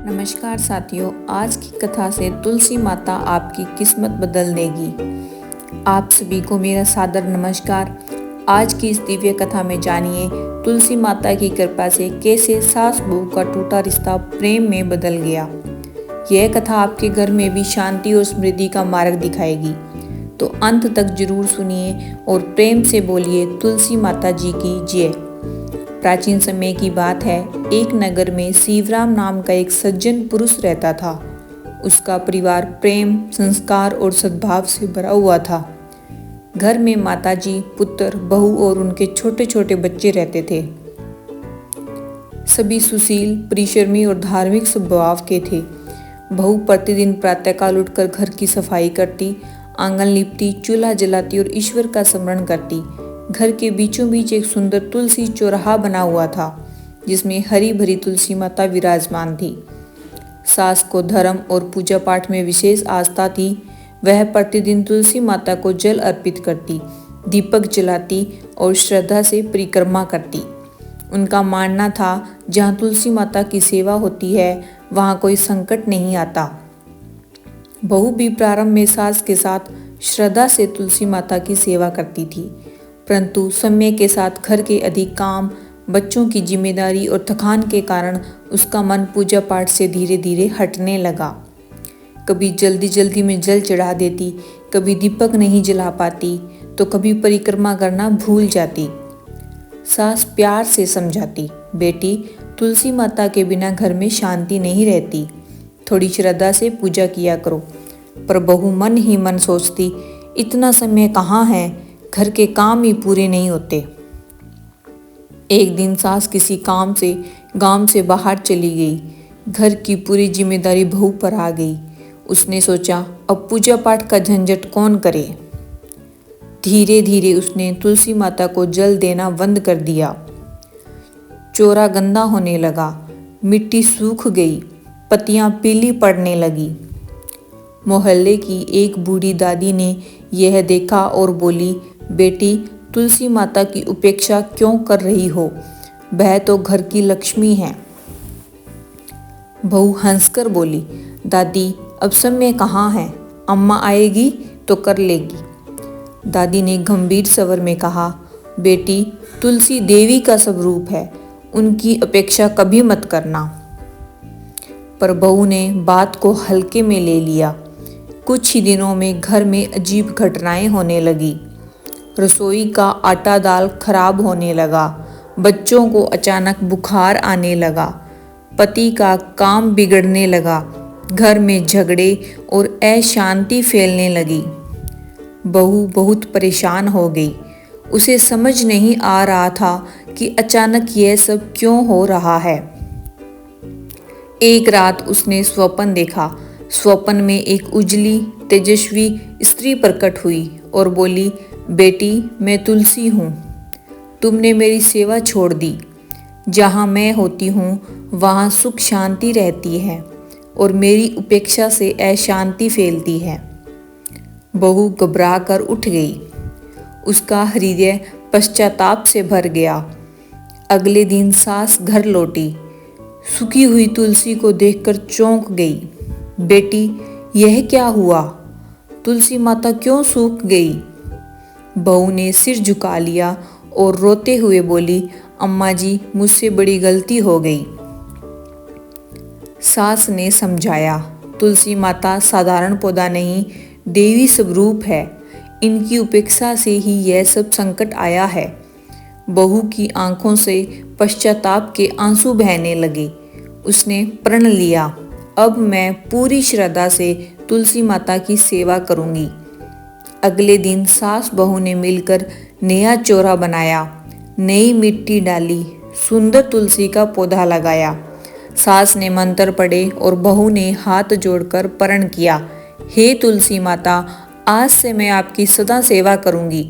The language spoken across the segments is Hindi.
नमस्कार साथियों, आज की कथा से तुलसी माता आपकी किस्मत बदल देगी। आप सभी को मेरा सादर नमस्कार। आज की इस दिव्य कथा में जानिए तुलसी माता की कृपा से कैसे सास बहू का टूटा रिश्ता प्रेम में बदल गया। यह कथा आपके घर में भी शांति और समृद्धि का मार्ग दिखाएगी, तो अंत तक जरूर सुनिए और प्रेम से बोलिए तुलसी माता जी की जय। प्राचीन समय की बात है, एक नगर में शिवराम नाम का एक सज्जन पुरुष रहता था। उसका परिवार प्रेम, संस्कार और सद्भाव से भरा हुआ था। घर में माताजी, पुत्र, बहू और उनके छोटे छोटे बच्चे रहते थे। सभी सुशील, परिश्रमी और धार्मिक स्वभाव के थे। बहू प्रतिदिन प्रातःकाल उठकर घर की सफाई करती, आंगन लीपती, चूल्हा जलाती और ईश्वर का स्मरण करती। घर के बीचों बीच एक सुंदर तुलसी चौराहा बना हुआ था, जिसमें हरी भरी तुलसी माता विराजमान थी। सास को धर्म और पूजा पाठ में विशेष आस्था थी। वह प्रतिदिन तुलसी माता को जल अर्पित करती, दीपक जलाती और श्रद्धा से परिक्रमा करती। उनका मानना था, जहाँ तुलसी माता की सेवा होती है वहाँ कोई संकट नहीं आता। बहू भी प्रारंभ में सास के साथ श्रद्धा से तुलसी माता की सेवा करती थी, परंतु समय के साथ घर के अधिक काम, बच्चों की जिम्मेदारी और थकान के कारण उसका मन पूजा पाठ से धीरे धीरे हटने लगा। कभी जल्दी जल्दी में जल चढ़ा देती, कभी दीपक नहीं जला पाती, तो कभी परिक्रमा करना भूल जाती। सास प्यार से समझाती, बेटी तुलसी माता के बिना घर में शांति नहीं रहती, थोड़ी श्रद्धा से पूजा किया करो। पर बहू मन ही मन सोचती, इतना समय कहाँ है, घर के काम ही पूरे नहीं होते। एक दिन सास किसी काम से गांव से बाहर चली गई। घर की पूरी जिम्मेदारी बहू पर आ गई। उसने सोचा, अब पूजा पाठ का झंझट कौन करे। धीरे धीरे उसने तुलसी माता को जल देना बंद कर दिया। चौरा गंदा होने लगा, मिट्टी सूख गई, पत्तियां पीली पड़ने लगी। मोहल्ले की एक बूढ़ी दादी ने यह देखा और बोली, बेटी तुलसी माता की उपेक्षा क्यों कर रही हो, वह तो घर की लक्ष्मी है। बहू हंसकर बोली, दादी अब समय कहाँ है, अम्मा आएगी तो कर लेगी। दादी ने गंभीर स्वर में कहा, बेटी तुलसी देवी का स्वरूप है, उनकी अपेक्षा कभी मत करना। पर बहू ने बात को हल्के में ले लिया। कुछ ही दिनों में घर में अजीब घटनाएं होने लगी। रसोई का आटा दाल खराब होने लगा, बच्चों को अचानक बुखार आने लगा, पति का काम बिगड़ने लगा, घर में झगड़े और अशांति फैलने लगी। बहू बहुत परेशान हो गई। उसे समझ नहीं आ रहा था कि अचानक यह सब क्यों हो रहा है। एक रात उसने स्वप्न देखा। स्वप्न में एक उजली तेजस्वी स्त्री प्रकट हुई और बोली, बेटी मैं तुलसी हूँ, तुमने मेरी सेवा छोड़ दी। जहाँ मैं होती हूँ वहाँ सुख शांति रहती है और मेरी उपेक्षा से अशांति फैलती है। बहू घबरा कर उठ गई। उसका हृदय पश्चाताप से भर गया। अगले दिन सास घर लौटी। सूखी हुई तुलसी को देखकर चौंक गई। बेटी यह क्या हुआ, तुलसी माता क्यों सूख गई। बहू ने सिर झुका लिया और रोते हुए बोली, अम्मा जी मुझसे बड़ी गलती हो गई। सास ने समझाया, तुलसी माता साधारण पौधा नहीं, देवी स्वरूप है, इनकी उपेक्षा से ही यह सब संकट आया है। बहू की आंखों से पश्चाताप के आंसू बहने लगे। उसने प्रण लिया, अब मैं पूरी श्रद्धा से तुलसी माता की सेवा करूंगी। अगले दिन सास बहू ने मिलकर नया चौरा बनाया, नई मिट्टी डाली, सुंदर तुलसी का पौधा लगाया। सास ने मंत्र पढ़े और बहू ने हाथ जोड़कर प्रण किया, हे तुलसी माता आज से मैं आपकी सदा सेवा करूंगी।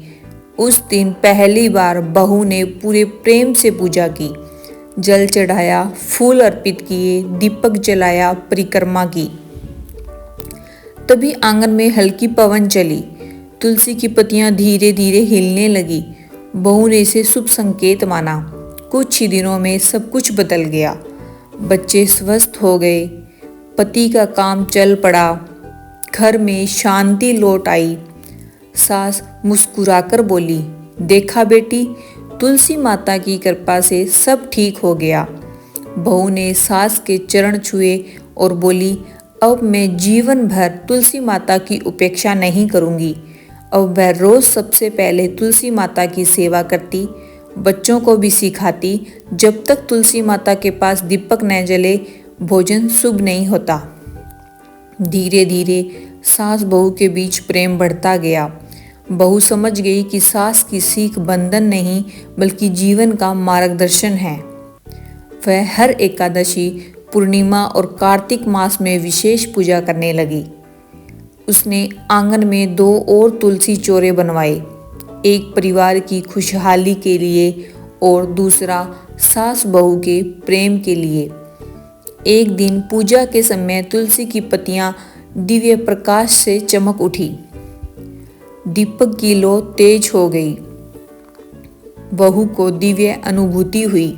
उस दिन पहली बार बहू ने पूरे प्रेम से पूजा की, जल चढ़ाया, फूल अर्पित किए, दीपक जलाया, परिक्रमा की। तभी आंगन में हल्की पवन चली। तुलसी की पत्तियां धीरे धीरे हिलने लगी। बहू ने इसे शुभ संकेत माना। कुछ ही दिनों में सब कुछ बदल गया। बच्चे स्वस्थ हो गए, पति का काम चल पड़ा, घर में शांति लौट आई। सास मुस्कुराकर बोली, देखा बेटी, तुलसी माता की कृपा से सब ठीक हो गया। बहू ने सास के चरण छुए और बोली, अब मैं जीवन भर तुलसी माता की उपेक्षा नहीं करूंगी। अब वह रोज सबसे पहले तुलसी माता की सेवा करती, बच्चों को भी सिखाती, जब तक तुलसी माता के पास दीपक न जले भोजन शुभ नहीं होता। धीरे धीरे सास बहू के बीच प्रेम बढ़ता गया। बहू समझ गई कि सास की सीख बंधन नहीं बल्कि जीवन का मार्गदर्शन है। वह हर एकादशी, पूर्णिमा और कार्तिक मास में विशेष पूजा करने लगी। उसने आंगन में 2 और तुलसी चौरे बनवाए, एक परिवार की खुशहाली के लिए और दूसरा सास बहू के प्रेम के लिए। एक दिन पूजा के समय तुलसी की पत्तियां दिव्य प्रकाश से चमक उठी। दीपक की लौ तेज हो गई। बहू को दिव्य अनुभूति हुई,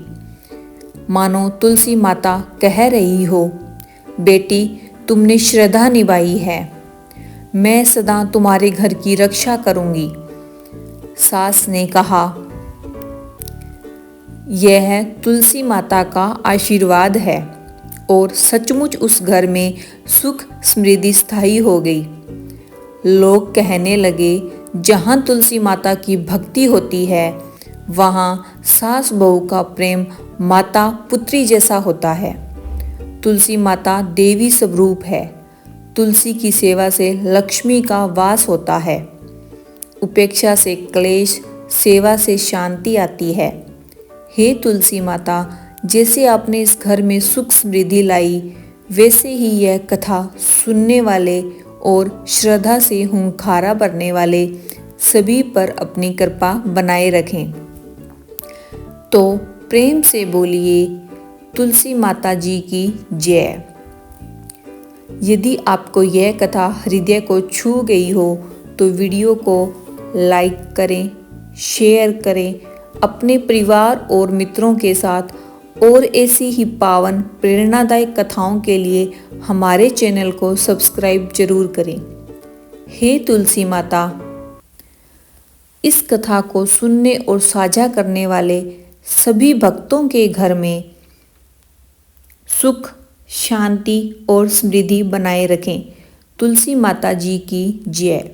मानो तुलसी माता कह रही हो, बेटी तुमने श्रद्धा निभाई है, मैं सदा तुम्हारे घर की रक्षा करूंगी। सास ने कहा, यह तुलसी माता का आशीर्वाद है और सचमुच उस घर में सुख समृद्धि स्थायी हो गई। लोग कहने लगे, जहाँ तुलसी माता की भक्ति होती है वहाँ सास बहू का प्रेम माता पुत्री जैसा होता है। तुलसी माता देवी स्वरूप है। तुलसी की सेवा से लक्ष्मी का वास होता है। उपेक्षा से क्लेश, सेवा से शांति आती है। हे तुलसी माता, जैसे आपने इस घर में सुख समृद्धि लाई, वैसे ही यह कथा सुनने वाले और श्रद्धा से हुंकारा भरने वाले सभी पर अपनी कृपा बनाए रखें। तो प्रेम से बोलिए, तुलसी माता जी की जय। यदि आपको यह कथा हृदय को छू गई हो तो वीडियो को लाइक करें, शेयर करें अपने परिवार और मित्रों के साथ, और ऐसी ही पावन प्रेरणादायक कथाओं के लिए हमारे चैनल को सब्सक्राइब जरूर करें। हे तुलसी माता, इस कथा को सुनने और साझा करने वाले सभी भक्तों के घर में सुख, शांति और समृद्धि बनाए रखें। तुलसी माता जी की जय।